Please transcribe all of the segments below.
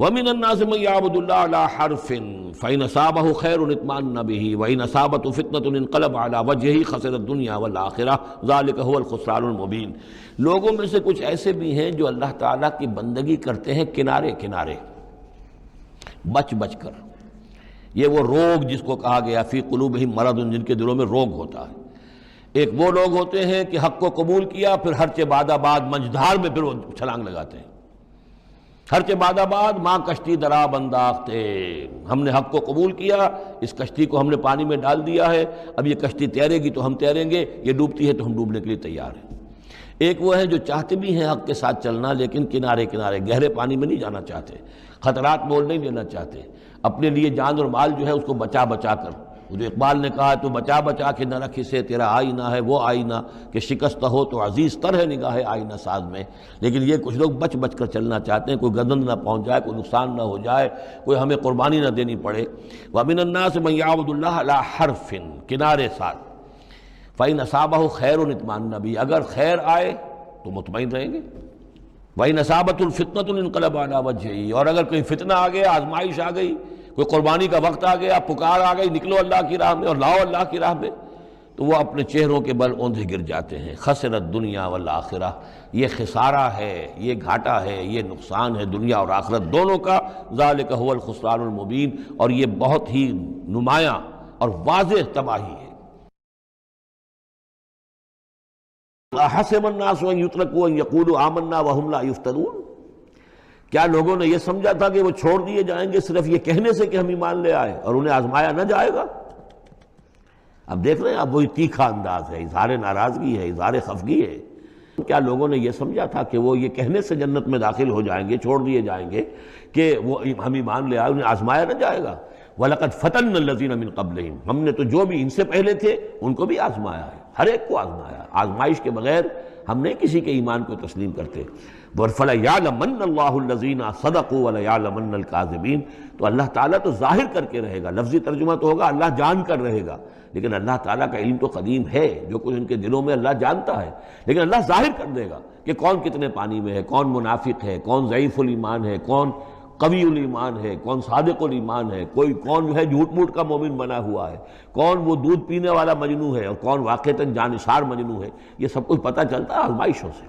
وَمِنَ النَّاسِ مَن يَعْبُدُ اللَّهَ عَلَىٰ حَرْفٍ فَإِنْ أَصَابَهُ خَيْرٌ اطْمَأَنَّ بِهِ وَإِنْ أَصَابَتْهُ فِتْنَةٌ انقلب عَلَىٰ وَجْهِهِ خَسِرَ الدُّنْيَا وَالْآخِرَةَ ذَلِكَ هُوَ الْخُسْرَانُ الْمُبِينُ۔ لوگوں میں سے کچھ ایسے بھی ہیں جو اللہ تعالیٰ کی بندگی کرتے ہیں کنارے کنارے، بچ بچ کر۔ یہ وہ روگ جس کو کہا گیا فی قلوبہم مرض، جن کے دلوں میں روگ ہوتا ہے۔ ایک وہ لوگ ہوتے ہیں کہ حق کو قبول کیا، پھر ہر چہ بعد آباد منجدھار میں پھر وہ چھلانگ لگاتے ہیں۔ ہر چہ بعد آباد ماں کشتی دراب انداختے، ہم نے حق کو قبول کیا، اس کشتی کو ہم نے پانی میں ڈال دیا ہے، اب یہ کشتی تیرے گی تو ہم تیریں گے، یہ ڈوبتی ہے تو ہم ڈوبنے کے لیے تیار ہیں۔ ایک وہ ہے جو چاہتے بھی ہیں حق کے ساتھ چلنا، لیکن کنارے کنارے گہرے پانی میں نہیں جانا چاہتے، خطرات مول نہیں لینا چاہتے، اپنے لیے جان اور مال جو ہے اس کو بچا بچا کر۔ وہ جو اقبال نے کہا تو بچا بچا کے نہ رکھ اسے تیرا آئینہ ہے وہ آئینہ کہ شکست ہو تو عزیز تر ہے نگاہ آئینہ ساز میں۔ لیکن یہ کچھ لوگ بچ بچ کر چلنا چاہتے ہیں، کوئی گردن نہ پہنچ جائے، کوئی نقصان نہ ہو جائے، کوئی ہمیں قربانی نہ دینی پڑے۔ وَمِنَ النَّاسِ مَن يَعْبُدُ اللَّهَ عَلَىٰ حَرْفٍ، کنارے ساتھ۔ فَإِنْ أَصَابَهُ خَيْرٌ اطْمَأَنَّ بِهِ، اگر خیر آئے تو مطمئن رہیں گے۔ وَإِنْ أَصَابَتْهُ الْفِتْنَةُ انقلب عَلَىٰ وَجْهِهِ، اور اگر کوئی فتنہ آ گیا، آزمائش آ گئی، کوئی قربانی کا وقت آ گیا، پکار آ گئی، نکلو اللہ کی راہ میں اور لاؤ اللہ کی راہ میں، تو وہ اپنے چہروں کے بل اوندھے گر جاتے ہیں۔ خسرت دنیا والآخرہ، یہ خسارہ ہے، یہ گھاٹا ہے، یہ نقصان ہے دنیا اور آخرت دونوں کا۔ ذالک هو الخسران المبین، اور یہ بہت ہی نمایاں اور واضح تباہی ہے۔ احسب الناس ان یترکوا ان یقولوا آمنا وهم لا یفتنون، کیا لوگوں نے یہ سمجھا تھا کہ وہ چھوڑ دیے جائیں گے صرف یہ کہنے سے کہ ہم ایمان لے آئے، اور انہیں آزمایا نہ جائے گا؟ اب دیکھ رہے ہیں، اب وہی تیکھا انداز ہے، اظہار ناراضگی ہے، اظہار خفگی ہے۔ کیا لوگوں نے یہ سمجھا تھا کہ وہ یہ کہنے سے جنت میں داخل ہو جائیں گے، چھوڑ دیے جائیں گے کہ وہ ہم ایمان لے آئے، انہیں آزمایا نہ جائے گا؟ وَلَقَدْ فَتَنَّا الَّذِينَ مِن قَبْلِهِمْ، ہم نے تو جو بھی ان سے پہلے تھے ان کو بھی آزمایا ہے، ہر ایک کو آزمایا۔ آزمائش کے بغیر ہم نہیں کسی کے ایمان کو تسلیم کرتے۔ فَلَيَعْلَمَنَّ اللَّهُ الَّذِينَ صَدَقُوا وَلَيَعْلَمَنَّ الْكَاذِبِينَ، تو اللہ تعالیٰ تو ظاہر کر کے رہے گا، لفظی ترجمہ تو ہوگا اللہ جان کر رہے گا، لیکن اللہ تعالیٰ کا علم تو قدیم ہے، جو کچھ ان کے دلوں میں اللہ جانتا ہے، لیکن اللہ ظاہر کر دے گا کہ کون کتنے پانی میں ہے، کون منافق ہے، کون ضعیف الایمان ہے، کون قوی الایمان ہے، کون صادق الایمان ہے، کوئی کون جو ہے جھوٹ موٹ کا مومن بنا ہوا ہے، کون وہ دودھ پینے والا مجنو ہے اور کون واقعتاً جانثار مجنو ہے۔ یہ سب کچھ پتہ چلتا ہے آزمائشوں سے،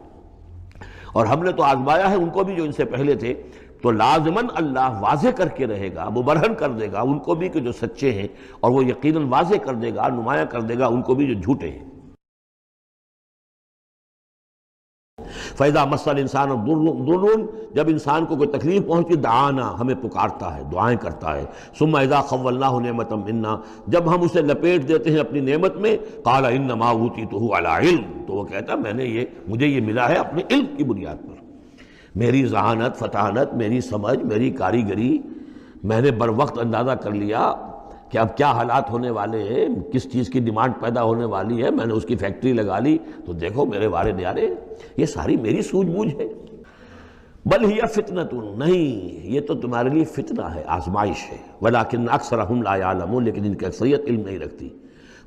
اور ہم نے تو آزمایا ہے ان کو بھی جو ان سے پہلے تھے، تو لازماً اللہ واضح کر کے رہے گا، مبرہن کر دے گا ان کو بھی کہ جو سچے ہیں، اور وہ یقیناً واضح کر دے گا، نمایاں کر دے گا ان کو بھی جو جھوٹے ہیں۔ فَإِذَا مَسَّ الْإِنسَانَ ضُرٌّ، جب انسان کو کوئی تکلیف پہنچی، دعانا، ہمیں پکارتا ہے، دعائیں کرتا ہے۔ ثُمَّ إِذَا خَوَّلْنَاهُ نِعْمَةً مِنَّا، جب ہم اسے لپیٹ دیتے ہیں اپنی نعمت میں، قَالَ إِنَّمَا أُوتِيتُهُ عَلَىٰ عِلْمٍ، تو وہ کہتا مجھے یہ ملا ہے اپنے علم کی بنیاد پر، میری ذہانت، فطانت، میری سمجھ، میری کاریگری، میں نے بر وقت اندازہ کر لیا کہ اب کیا حالات ہونے والے ہیں، کس چیز کی ڈیمانڈ پیدا ہونے والی ہے، میں نے اس کی فیکٹری لگا لی، تو دیکھو میرے وارے نیارے، یہ ساری میری سوجھ بوجھ ہے۔ بل ہی فتنۃ، نہیں، یہ تو تمہارے لیے فتنہ ہے، آزمائش ہے۔ ولکن اکثرہم لا یعلمون، لیکن ان کی اکثریت علم نہیں رکھتی۔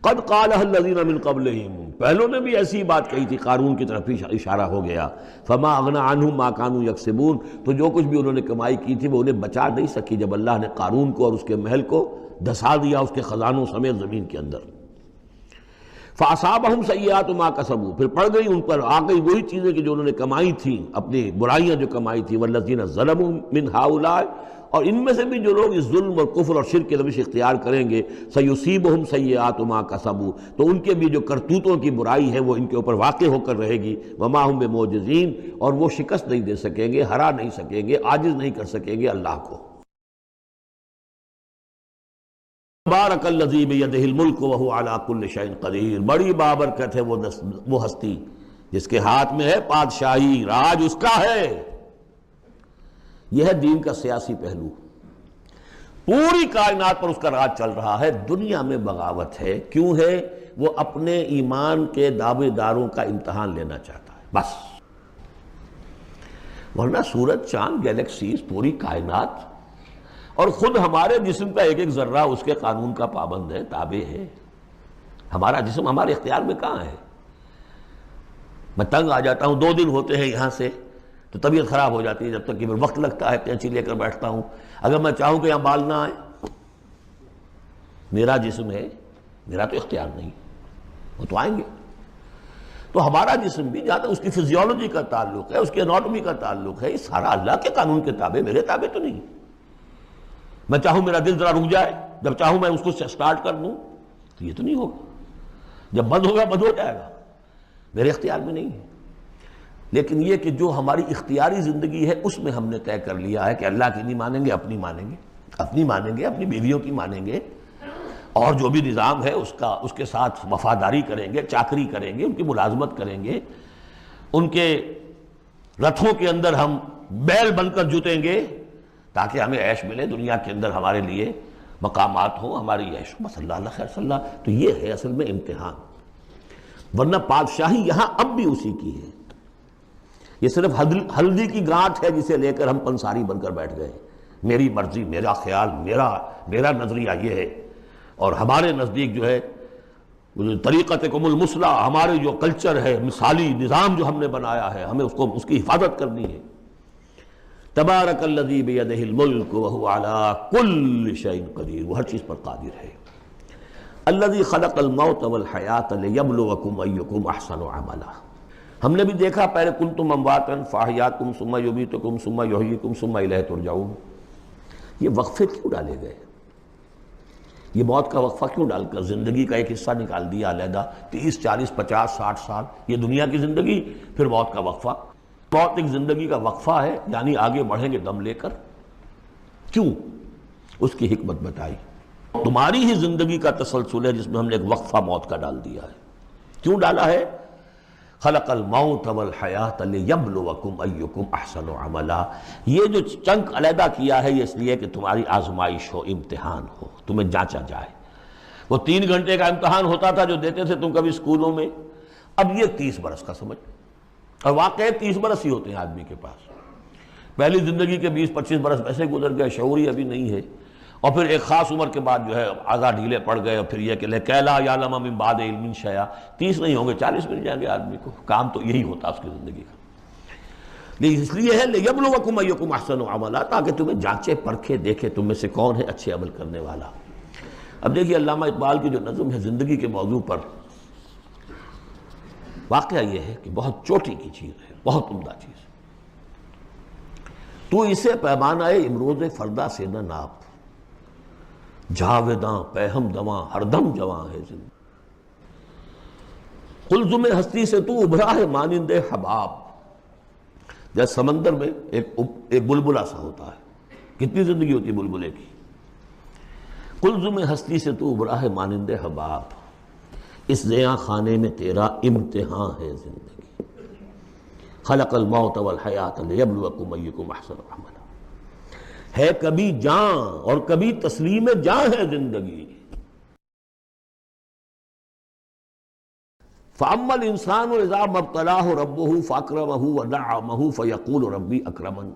قد قالها الذین من قبلہم، پہلوں نے بھی ایسی بات کہی تھی، قارون کی طرف اشارہ ہو گیا۔ فما اغنی عنہم ما کانوا یکسبون، تو جو کچھ بھی انہوں نے کمائی کی تھی وہ انہیں بچا نہیں سکی جب اللہ نے قارون کو اور اس کے محل کو دھسا دیا اس کے خزانوں سمیت زمین کے اندر۔ فَأَصَابَهُمْ سَيِّئَاتُ مَا كَسَبُوا، پھر پڑ گئی ان پر، آ گئی وہی چیزیں کہ جو انہوں نے کمائی تھیں، اپنی برائیاں جو کمائی تھیں۔ وَالَّذِينَ ظَلَمُوا مِنْ هَؤُلَاءِ، اور ان میں سے بھی جو لوگ اس ظلم اور کفر اور شرک کی روش اختیار کریں گے، سَيُصِيبُهُمْ سَيِّئَاتُ مَا كَسَبُوا، تو ان کے بھی جو کرتوتوں کی برائی ہے وہ ان کے اوپر واقع ہو کر رہے گی۔ وَمَا هُمْ بِمُعْجِزِينَ، اور وہ شکست نہیں دے سکیں گے، ہرا نہیں سکیں گے، عاجز نہیں کر سکیں گے اللہ کو۔ تبارک الذی بیدہ الملک وہو علی کل شیء قدیر، بڑی بابرکت ہے وہ ہستی جس کے ہاتھ میں ہے بادشاہی، راج اس کا ہے۔ یہ ہے دین کا سیاسی پہلو، پوری کائنات پر اس کا راج چل رہا ہے۔ دنیا میں بغاوت ہے، کیوں ہے؟ وہ اپنے ایمان کے دعوے داروں کا امتحان لینا چاہتا ہے بس، ورنہ سورج، چاند، گیلیکسیز، پوری کائنات اور خود ہمارے جسم کا ایک ایک ذرہ اس کے قانون کا پابند ہے، تابع ہے۔ ہمارا جسم ہمارے اختیار میں کہاں ہے؟ میں تنگ آ جاتا ہوں، 2 دن ہوتے ہیں یہاں سے تو طبیعت خراب ہو جاتی ہے، جب تک کہ پھر وقت لگتا ہے، قینچی لے کر بیٹھتا ہوں۔ اگر میں چاہوں کہ یہاں بال نہ آئے، میرا جسم ہے، میرا تو اختیار نہیں، وہ تو آئیں گے۔ تو ہمارا جسم بھی جہاں تک اس کی فزیولوجی کا تعلق ہے، اس کی اناٹومی کا تعلق ہے، یہ سارا اللہ کے قانون کے تابع، میرے تابع تو نہیں۔ میں چاہوں میرا دل ذرا رک جائے، جب چاہوں میں اس کو سٹارٹ کر دوں، تو یہ تو نہیں ہوگا۔ جب بند ہوگا بند ہو جائے گا، میرے اختیار میں نہیں ہے۔ لیکن یہ کہ جو ہماری اختیاری زندگی ہے، اس میں ہم نے طے کر لیا ہے کہ اللہ کی نہیں مانیں گے، اپنی مانیں گے، اپنی مانیں گے، اپنی بیویوں کی مانیں گے، اور جو بھی نظام ہے اس کے ساتھ وفاداری کریں گے، چاکری کریں گے، ان کی ملازمت کریں گے، ان کے رتھوں کے اندر ہم بیل بن کر جتیں گے تاکہ ہمیں عیش ملے، دنیا کے اندر ہمارے لیے مقامات ہوں، ہماری عیش ہو، بس اللہ خیر صلی اللہ۔ تو یہ ہے اصل میں امتحان، ورنہ بادشاہی یہاں اب بھی اسی کی ہے۔ یہ صرف ہلدی کی گانٹھ ہے جسے لے کر ہم پنساری بن کر بیٹھ گئے، میری مرضی، میرا خیال، میرا نظریہ یہ ہے، اور ہمارے نزدیک جو ہے طریقتکم المثلی، ہمارے جو کلچر ہے، مثالی نظام جو ہم نے بنایا ہے، ہمیں اس کی حفاظت کرنی ہے۔ تبارک الذی بیدہ الملک وہو علی کل شیء قدیر، وہ ہر چیز پر قادر ہے۔ الذی خلق الموت والحیاۃ لیبلوکم ایکم احسن عملا۔ ہم نے بھی دیکھا پہلے کنتم امواتا فاحیاکم ثم یمیتکم ثم یحییکم ثم الیہ ترجعون۔ یہ وقفے کیوں ڈالے گئے؟ یہ موت کا وقفہ کیوں ڈال کر زندگی کا ایک حصہ نکال دیا علیحدہ؟ 30 40 50 60 سال یہ دنیا کی زندگی، پھر موت کا وقفہ۔ موت ایک زندگی کا وقفہ ہے، یعنی آگے بڑھیں گے دم لے کر۔ کیوں؟ اس کی حکمت بتائی۔ تمہاری ہی زندگی کا تسلسل ہے جس میں ہم نے ایک وقفہ موت کا ڈال دیا ہے۔ کیوں ڈالا ہے؟ خلق الموت والحیات لیبلوکم ایکم احسن عملا۔ یہ جو چنک علیحدہ کیا ہے یہ اس لیے کہ تمہاری آزمائش ہو، امتحان ہو، تمہیں جانچا جائے۔ وہ 3 گھنٹے کا امتحان ہوتا تھا جو دیتے تھے تم کبھی اسکولوں میں، اب یہ 30 برس کا سمجھ، اور واقعی 30 برس ہی ہوتے ہیں آدمی کے پاس۔ پہلی زندگی کے 20 25 برس ویسے گزر گئے، شعور ہی ابھی نہیں ہے، اور پھر ایک خاص عمر کے بعد جو ہے اعضاء ڈھیلے پڑ گئے، اور پھر یہ کہ لکیٰ لا یعلم من بعد علم شیئا، 30 نہیں ہوں گے 40 مل جائیں گے آدمی کو، کام تو یہی ہوتا اس کی زندگی کا۔ لیکن اس لیے ہے لیبلوکم ایکم احسن عملا، تاکہ تمہیں جانچے پرکھے دیکھے تم میں سے کون ہے اچھے عمل کرنے والا۔ اب دیکھیے علامہ اقبال کی جو نظم ہے زندگی کے موضوع پر، واقعہ یہ ہے کہ بہت چوٹی کی چیز ہے، بہت عمدہ چیز۔ تو اسے پیمانہ امروز فردا سے نہ ناپ، جاویداں پہم دواں ہر دم جواں ہے زندگی۔ قلزم ہستی سے تو ابھرا ہے مانند حباب، جیسے سمندر میں ایک بلبلا سا ہوتا ہے، کتنی زندگی ہوتی ہے بلبلے کی۔ قلزم ہستی سے تو ابھرا ہے مانند حباب، اس زیاں خانے میں تیرا امتحان ہے زندگی۔ خلق الموت والحیات لیبلوکم ایکم احسن عملا۔ ہے کبھی جاں اور کبھی تسلیم جاں ہے زندگی۔ فَأَمَّا الْإِنسَانُ إِذَا مَا ابْتَلَاهُ رَبُّهُ فَأَكْرَمَهُ وَنَعَّمَهُ فَيَقُولُ رَبِّي أَكْرَمَنِ۔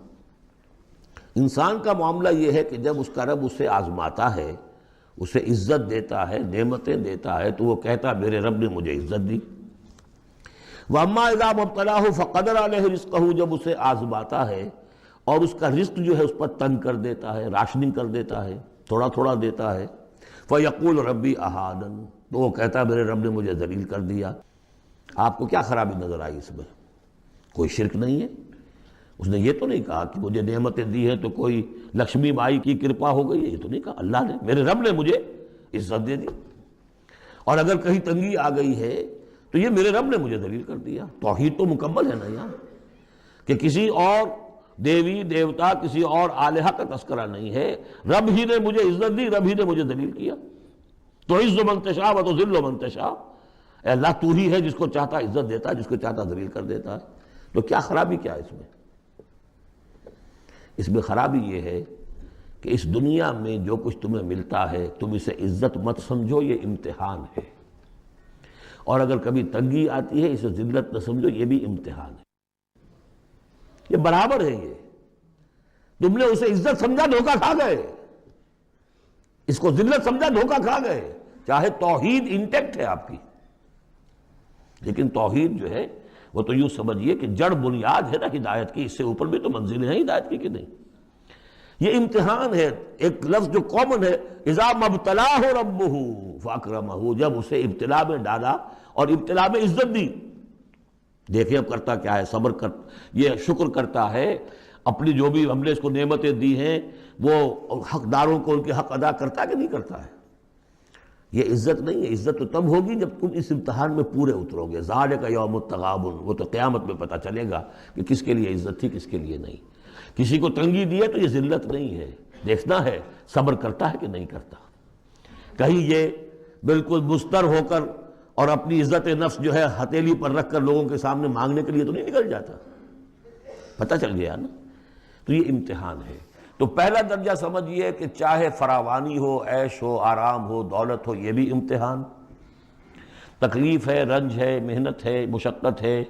انسان کا معاملہ یہ ہے کہ جب اس کا رب اسے آزماتا ہے، اسے عزت دیتا ہے، نعمتیں دیتا ہے، تو وہ کہتا ہے میرے رب نے مجھے عزت دی۔ وَأَمَّا إِذَا مَا ابْتَلَاهُ فَقَدَرَ عَلَيْهِ رِزْقَهُ، جب اسے آزماتا ہے اور اس کا رزق جو ہے اس پر تنگ کر دیتا ہے، راشننگ کر دیتا ہے، تھوڑا تھوڑا دیتا ہے، فَيَقُولُ رَبِّي أَهَانَنِ، تو وہ کہتا ہے میرے رب نے مجھے ذلیل کر دیا۔ آپ کو کیا خرابی نظر آئی اس میں؟ کوئی شرک نہیں ہے۔ اس نے یہ تو نہیں کہا کہ مجھے نعمتیں دی ہیں تو کوئی لکشمی مائی کی کرپا ہو گئی ہے، یہ تو نہیں کہا۔ اللہ نے، میرے رب نے مجھے عزت دے دی، اور اگر کہیں تنگی آ گئی ہے تو یہ میرے رب نے مجھے ذلیل کر دیا۔ توحید تو مکمل ہے نا یہاں، کہ کسی اور دیوی دیوتا کسی اور الہہ کا تذکرہ نہیں ہے، رب ہی نے مجھے عزت دی، رب ہی نے مجھے ذلیل کیا۔ تو عز من تشاء و تذل من تشاء، اے اللہ تو ہی ہے جس کو چاہتا عزت دیتا ہے، جس کو چاہتا ذلیل کر دیتا ہے۔ تو کیا خرابی کیا ہے اس میں؟ اس میں خرابی یہ ہے کہ اس دنیا میں جو کچھ تمہیں ملتا ہے تم اسے عزت مت سمجھو، یہ امتحان ہے، اور اگر کبھی تنگی آتی ہے اسے ذلت نہ سمجھو، یہ بھی امتحان ہے۔ یہ برابر ہے، یہ تم نے اسے عزت سمجھا دھوکہ کھا گئے، اس کو ذلت سمجھا دھوکہ کھا گئے۔ چاہے توحید انٹیکٹ ہے آپ کی، لیکن توحید جو ہے وہ تو یوں سمجھیے کہ جڑ بنیاد ہے نا ہدایت کی، اس سے اوپر بھی تو منزلیں ہیں ہدایت کی کہ نہیں؟ یہ امتحان ہے۔ ایک لفظ جو کامن ہے، اذا مبتلاہ ربہ فاکرمہ، جب اسے ابتلا میں ڈالا اور ابتلا میں عزت دی۔ دیکھیں اب کرتا کیا ہے، صبر کر، یہ شکر کرتا ہے، اپنی جو بھی ہم نے اس کو نعمتیں دی ہیں وہ حقداروں کو ان کے حق ادا کرتا ہے کہ نہیں کرتا ہے؟ یہ عزت نہیں ہے، عزت تو تب ہوگی جب تم اس امتحان میں پورے اترو گے۔ ذالک یوم التغابن، وہ تو قیامت میں پتہ چلے گا کہ کس کے لیے عزت تھی کس کے لیے نہیں۔ کسی کو تنگی دی ہے تو یہ ذلت نہیں ہے، دیکھنا ہے صبر کرتا ہے کہ نہیں کرتا۔ کہیں یہ بالکل مستر ہو کر اور اپنی عزت نفس جو ہے ہتھیلی پر رکھ کر لوگوں کے سامنے مانگنے کے لیے تو نہیں نکل جاتا، پتہ چل گیا نا۔ تو یہ امتحان ہے۔ تو پہلا درجہ سمجھیے کہ چاہے فراوانی ہو، عیش ہو، آرام ہو، دولت ہو، یہ بھی امتحان، تکلیف ہے، رنج ہے، محنت ہے، مشقت ہے،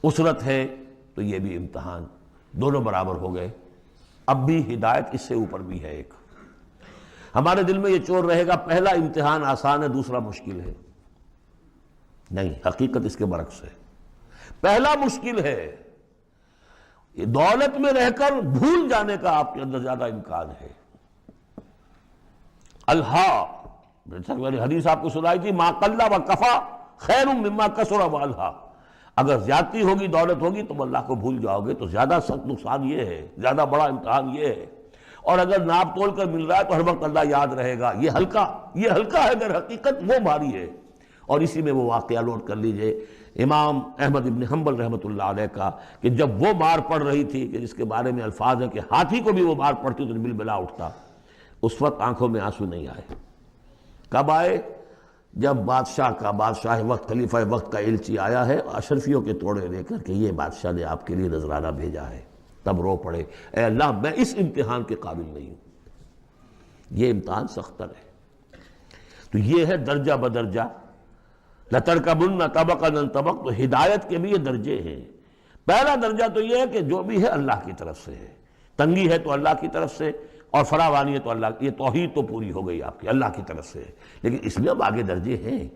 اسرت ہے، تو یہ بھی امتحان، دونوں برابر ہو گئے۔ اب بھی ہدایت اس سے اوپر بھی ہے ایک۔ ہمارے دل میں یہ چور رہے گا پہلا امتحان آسان ہے دوسرا مشکل ہے، نہیں، حقیقت اس کے برعکس ہے۔ پہلا مشکل ہے، یہ دولت میں رہ کر بھول جانے کا آپ کے اندر زیادہ امکان ہے۔ میں نے حدیث آپ کو سنائی تھی، ما قل و کفا خیر مما کثر و الہا، اگر زیادتی ہوگی دولت ہوگی تم اللہ کو بھول جاؤ گے تو زیادہ سخت نقصان یہ ہے، زیادہ بڑا امتحان یہ ہے۔ اور اگر ناپ تول کر مل رہا ہے تو ہر وقت اللہ یاد رہے گا، یہ ہلکا ہے، اگر حقیقت وہ بھاری ہے۔ اور اسی میں وہ واقعہ لوٹ کر لیجئے امام احمد ابن حنبل رحمۃ اللہ علیہ کا، کہ جب وہ مار پڑ رہی تھی کہ جس کے بارے میں الفاظ ہیں کہ ہاتھی کو بھی وہ مار پڑتی تو بالبلا اٹھتا، اس وقت آنکھوں میں آنسو نہیں آئے۔ کب آئے؟ جب بادشاہ وقت، خلیفہ وقت کا ایلچی آیا ہے اشرفیوں کے توڑے لے کر کہ یہ بادشاہ نے آپ کے لیے نذرانہ بھیجا ہے، تب رو پڑے، اے اللہ میں اس امتحان کے قابل نہیں ہوں۔ یہ امتحان سختر ہے۔ تو یہ ہے درجہ بدرجہ، لَتَرْكَبُنَّ طَبَقًا عَنْ طَبَقٍ، تو ہدایت کے بھی یہ درجے ہیں۔ پہلا درجہ تو یہ ہے کہ جو بھی ہے اللہ کی طرف سے ہے، تنگی ہے تو اللہ کی طرف سے، اور فراوانی ہے تو اللہ، یہ توحید تو پوری ہو گئی آپ کی، اللہ کی طرف سے ہے۔ لیکن اس میں اب آگے درجے ہیں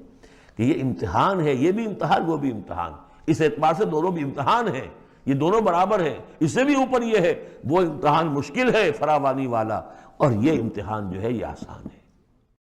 کہ یہ امتحان ہے، یہ بھی امتحان وہ بھی امتحان، اس اعتبار سے دونوں بھی امتحان ہیں، یہ دونوں برابر ہیں۔ اس سے بھی اوپر یہ ہے، وہ امتحان مشکل ہے فراوانی والا، اور یہ امتحان جو ہے یہ آسان ہے۔